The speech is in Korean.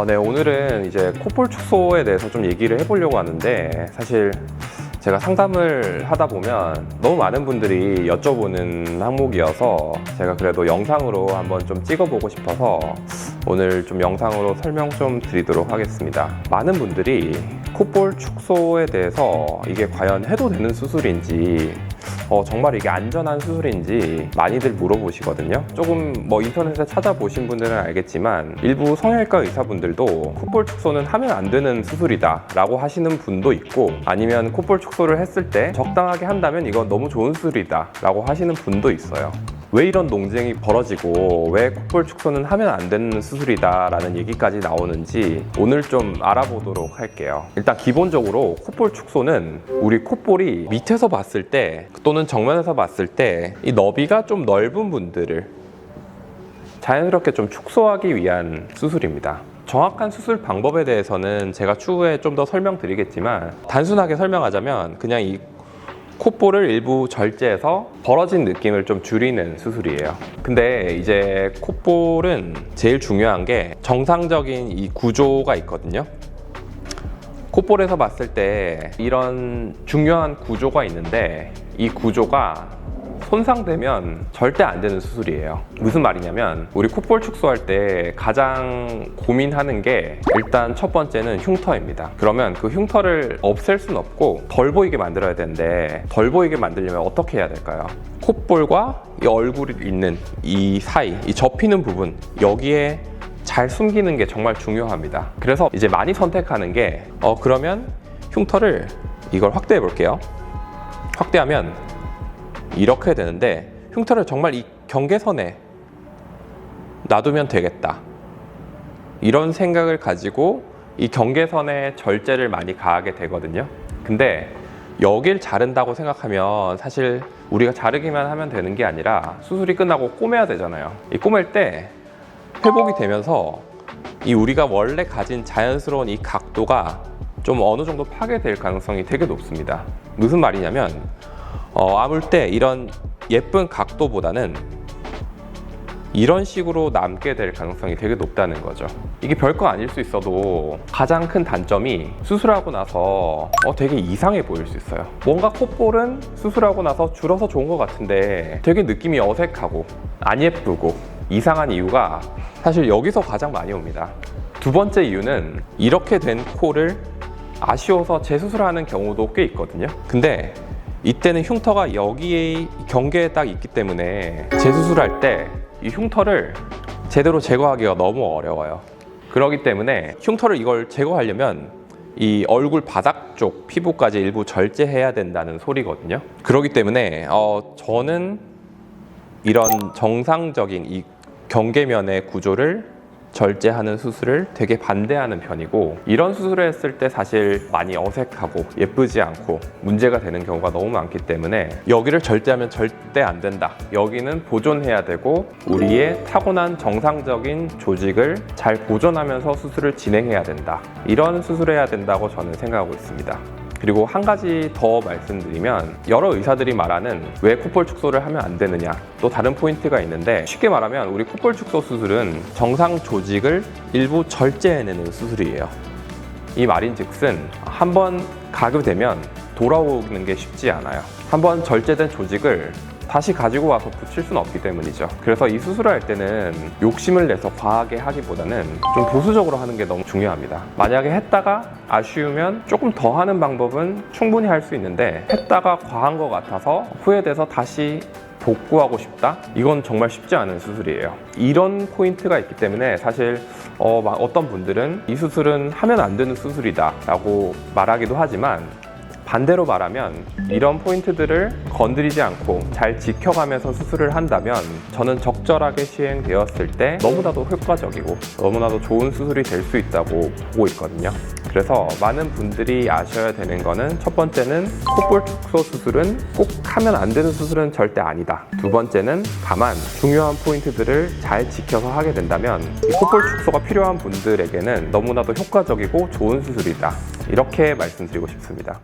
네, 오늘은 이제 콧볼 축소에 대해서 좀 얘기를 해보려고 하는데, 사실 제가 상담을 하다 보면 너무 많은 분들이 여쭤보는 항목이어서 제가 그래도 영상으로 한번 좀 찍어보고 싶어서 오늘 좀 영상으로 설명 좀 드리도록 하겠습니다. 많은 분들이 콧볼 축소에 대해서 이게 과연 해도 되는 수술인지, 정말 이게 안전한 수술인지 많이들 물어보시거든요. 조금 인터넷에 찾아보신 분들은 알겠지만 일부 성형외과 의사분들도 콧볼 축소는 하면 안 되는 수술이다 라고 하시는 분도 있고, 아니면 콧볼 축소를 했을 때 적당하게 한다면 이건 너무 좋은 수술이다 라고 하시는 분도 있어요. 왜 이런 논쟁이 벌어지고 왜 콧볼 축소는 하면 안 되는 수술이다 라는 얘기까지 나오는지 오늘 좀 알아보도록 할게요. 일단 기본적으로 콧볼 축소는 우리 콧볼이 밑에서 봤을 때 또는 정면에서 봤을 때 이 너비가 좀 넓은 분들을 자연스럽게 좀 축소하기 위한 수술입니다. 정확한 수술 방법에 대해서는 제가 추후에 좀 더 설명드리겠지만, 단순하게 설명하자면 그냥 이 콧볼을 일부 절제해서 벌어진 느낌을 좀 줄이는 수술이에요. 근데 이제 콧볼은 제일 중요한 게 정상적인 이 구조가 있거든요. 콧볼에서 봤을 때 이런 중요한 구조가 있는데, 이 구조가 손상되면 절대 안 되는 수술이에요. 무슨 말이냐면, 우리 콧볼 축소할 때 가장 고민하는 게 일단 첫 번째는 흉터입니다. 그러면 그 흉터를 없앨 수는 없고 덜 보이게 만들어야 되는데, 덜 보이게 만들려면 어떻게 해야 될까요? 콧볼과 이 얼굴이 있는 이 사이, 이 접히는 부분, 여기에 잘 숨기는 게 정말 중요합니다. 그래서 이제 많이 선택하는 게 그러면 흉터를 이걸 확대해 볼게요. 확대하면 이렇게 되는데, 흉터를 정말 이 경계선에 놔두면 되겠다, 이런 생각을 가지고 이 경계선에 절제를 많이 가하게 되거든요. 근데 여길 자른다고 생각하면 사실 우리가 자르기만 하면 되는 게 아니라 수술이 끝나고 꼬매야 되잖아요. 이 꼬맬 때 회복이 되면서 이 우리가 원래 가진 자연스러운 이 각도가 좀 어느 정도 파괴될 가능성이 되게 높습니다. 무슨 말이냐면, 아물 때 이런 예쁜 각도보다는 이런 식으로 남게 될 가능성이 되게 높다는 거죠. 이게 별거 아닐 수 있어도 가장 큰 단점이 수술하고 나서 되게 이상해 보일 수 있어요. 뭔가 콧볼은 수술하고 나서 줄어서 좋은 것 같은데 되게 느낌이 어색하고 안 예쁘고 이상한 이유가 사실 여기서 가장 많이 옵니다. 두 번째 이유는 이렇게 된 코를 아쉬워서 재수술하는 경우도 꽤 있거든요. 근데 이때는 흉터가 여기에 경계에 딱 있기 때문에 재수술할 때 이 흉터를 제대로 제거하기가 너무 어려워요. 그렇기 때문에 흉터를 이걸 제거하려면 이 얼굴 바닥 쪽 피부까지 일부 절제해야 된다는 소리거든요. 그렇기 때문에 저는 이런 정상적인 이 경계면의 구조를 절제하는 수술을 되게 반대하는 편이고, 이런 수술을 했을 때 사실 많이 어색하고 예쁘지 않고 문제가 되는 경우가 너무 많기 때문에 여기를 절제하면 절대 안 된다, 여기는 보존해야 되고 우리의 타고난 정상적인 조직을 잘 보존하면서 수술을 진행해야 된다, 이런 수술을 해야 된다고 저는 생각하고 있습니다. 그리고 한 가지 더 말씀드리면, 여러 의사들이 말하는 왜 콧볼 축소를 하면 안 되느냐, 또 다른 포인트가 있는데, 쉽게 말하면 우리 콧볼 축소 수술은 정상 조직을 일부 절제해내는 수술이에요. 이 말인즉슨 한번 가게 되면 돌아오는 게 쉽지 않아요. 한번 절제된 조직을 다시 가지고 와서 붙일 수는 없기 때문이죠. 그래서 이 수술을 할 때는 욕심을 내서 과하게 하기보다는 좀 보수적으로 하는 게 너무 중요합니다. 만약에 했다가 아쉬우면 조금 더 하는 방법은 충분히 할 수 있는데, 했다가 과한 것 같아서 후회돼서 다시 복구하고 싶다? 이건 정말 쉽지 않은 수술이에요. 이런 포인트가 있기 때문에 사실 어떤 분들은 이 수술은 하면 안 되는 수술이다 라고 말하기도 하지만, 반대로 말하면 이런 포인트들을 건드리지 않고 잘 지켜가면서 수술을 한다면 저는 적절하게 시행되었을 때 너무나도 효과적이고 너무나도 좋은 수술이 될 수 있다고 보고 있거든요. 그래서 많은 분들이 아셔야 되는 거는, 첫 번째는 콧볼 축소 수술은 꼭 하면 안 되는 수술은 절대 아니다. 두 번째는 다만 중요한 포인트들을 잘 지켜서 하게 된다면 이 콧볼 축소가 필요한 분들에게는 너무나도 효과적이고 좋은 수술이다, 이렇게 말씀드리고 싶습니다.